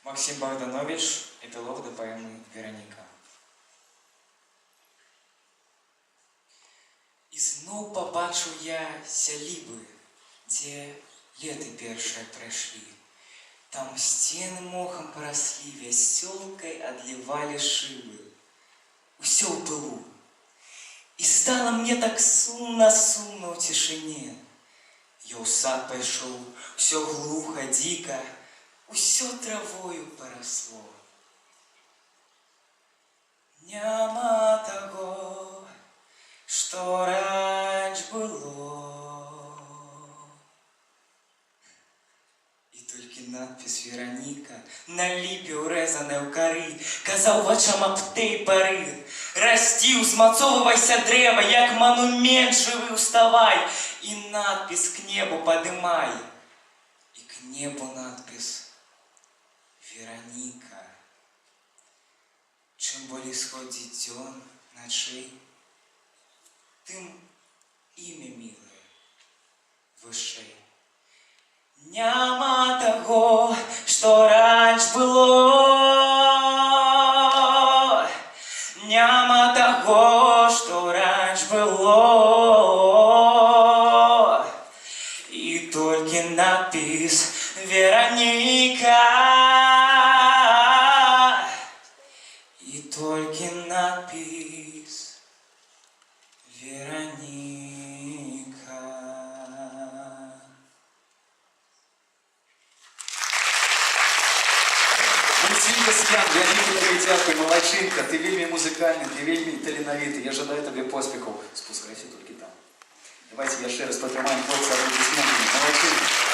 Максим Богданович, эпилог до поэмы «Вероника». І зноў побачыў я сялібы, дзе леты першыя прайшлі. Там сцены мохам параслі, вясёлкай адлівалі шыбы. Усё ў пылу. І стала мне так сумна ў цішыні. Я ў сад пайшоў, усё глуха, дзіка, усё травою парасло. Няма таго, што раніч было. І толькі надпіс «Вероніка» на ліпе ўрэзаная ў кары казаў вачам аб той пары: расці, узмацоўвайся дрэва, як манумент жывы ўставай, і надпіс к небу падымай. І к небу надпіс «Вероніка». Чым болей сходзіць дзён, начэй, тым імя мілае вышэй. Няма таго, што раніч было. Няма таго, што раніч было. І толькі надпіс «Вероніка». І толькі надпіс «Вероніка». Мульцінка Свят, вялікі табе дзякуй, малайчынка, ты вельмі музыкальны, ты вельмі таленавіты, я жадаю табе поспехаў. Спускайся толькі там. Давайте яшчэ раз падтрымаем хлопца аплодисментамі. Малайчынка.